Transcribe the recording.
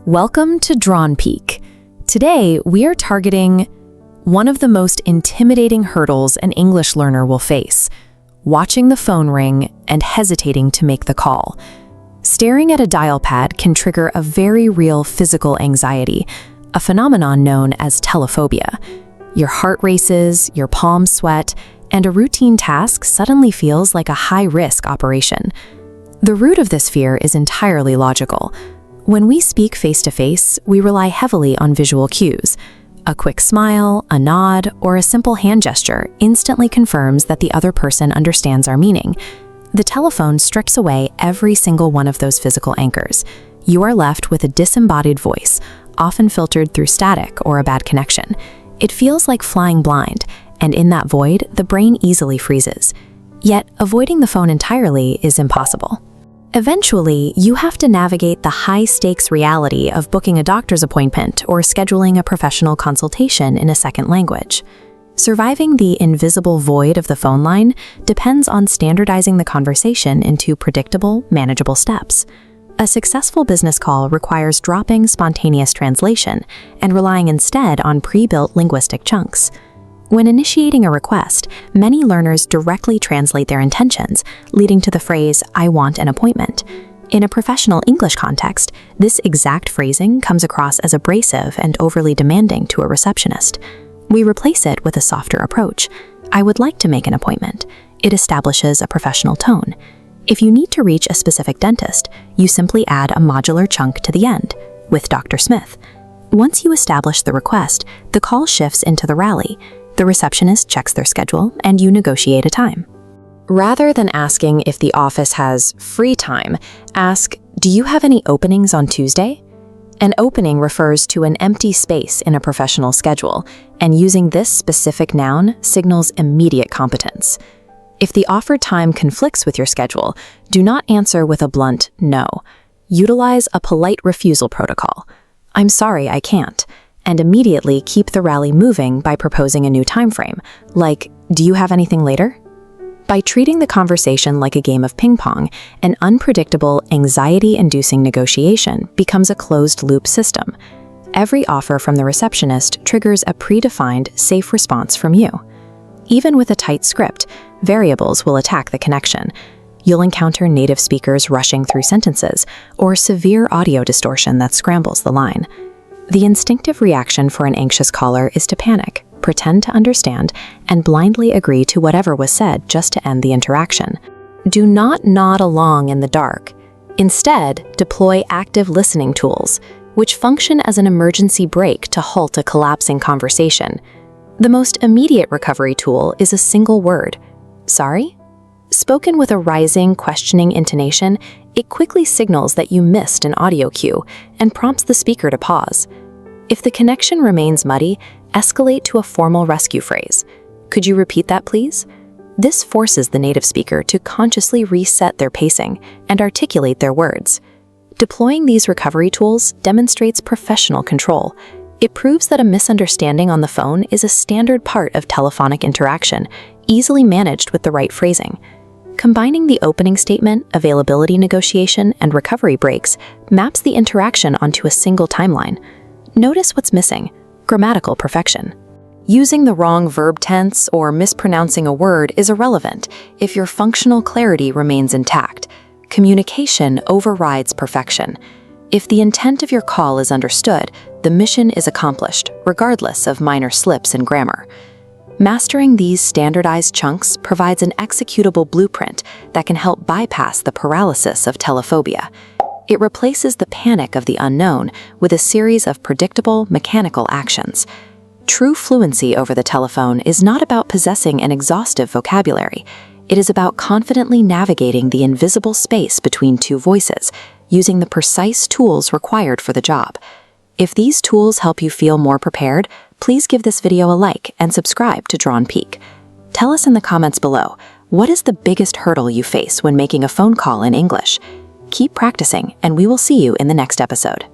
Welcome to Drawn Peak. Today, we are targeting one of the most intimidating hurdles an English learner will face: watching the phone ring and hesitating to make the call. Staring at a dial pad can trigger a very real physical anxiety, a phenomenon known as telephobia. Your heart races, your palms sweat, and a routine task suddenly feels like a high-risk operation. The root of this fear is entirely logical. When we speak face-to-face, we rely heavily on visual cues. A quick smile, a nod, or a simple hand gesture instantly confirms that the other person understands our meaning. The telephone strips away every single one of those physical anchors. You are left with a disembodied voice, often filtered through static or a bad connection. It feels like flying blind, and in that void, the brain easily freezes. Yet, avoiding the phone entirely is impossible. Eventually, you have to navigate the high-stakes reality of booking a doctor's appointment or scheduling a professional consultation in a second language. Surviving the invisible void of the phone line depends on standardizing the conversation into predictable, manageable steps. A successful business call requires dropping spontaneous translation and relying instead on pre-built linguistic chunks. When initiating a request, many learners directly translate their intentions, leading to the phrase, "I want an appointment." In a professional English context, this exact phrasing comes across as abrasive and overly demanding to a receptionist. We replace it with a softer approach. "I would like to make an appointment." It establishes a professional tone. If you need to reach a specific dentist, you simply add a modular chunk to the end, "with Dr. Smith." Once you establish the request, the call shifts into the rally. The receptionist checks their schedule, and you negotiate a time. Rather than asking if the office has free time, ask, "Do you have any openings on Tuesday?" An opening refers to an empty space in a professional schedule, and using this specific noun signals immediate competence. If the offered time conflicts with your schedule, do not answer with a blunt no. Utilize a polite refusal protocol. "I'm sorry, I can't," and immediately keep the rally moving by proposing a new time frame, like, "Do you have anything later?" By treating the conversation like a game of ping pong, an unpredictable, anxiety-inducing negotiation becomes a closed-loop system. Every offer from the receptionist triggers a predefined, safe response from you. Even with a tight script, variables will attack the connection. You'll encounter native speakers rushing through sentences, or severe audio distortion that scrambles the line. The instinctive reaction for an anxious caller is to panic, pretend to understand, and blindly agree to whatever was said just to end the interaction. Do not nod along in the dark. Instead, deploy active listening tools, which function as an emergency brake to halt a collapsing conversation. The most immediate recovery tool is a single word: "Sorry?" Spoken with a rising, questioning intonation, it quickly signals that you missed an audio cue and prompts the speaker to pause. If the connection remains muddy, escalate to a formal rescue phrase. "Could you repeat that, please?" This forces the native speaker to consciously reset their pacing and articulate their words. Deploying these recovery tools demonstrates professional control. It proves that a misunderstanding on the phone is a standard part of telephonic interaction, easily managed with the right phrasing. Combining the opening statement, availability negotiation, and recovery breaks maps the interaction onto a single timeline. Notice what's missing: grammatical perfection. Using the wrong verb tense or mispronouncing a word is irrelevant if your functional clarity remains intact. Communication overrides perfection. If the intent of your call is understood, the mission is accomplished, regardless of minor slips in grammar. Mastering these standardized chunks provides an executable blueprint that can help bypass the paralysis of telephobia. It replaces the panic of the unknown with a series of predictable, mechanical actions. True fluency over the telephone is not about possessing an exhaustive vocabulary. It is about confidently navigating the invisible space between two voices, using the precise tools required for the job. If these tools help you feel more prepared, please give this video a like and subscribe to Drawn Peak. Tell us in the comments below, what is the biggest hurdle you face when making a phone call in English? Keep practicing, and we will see you in the next episode.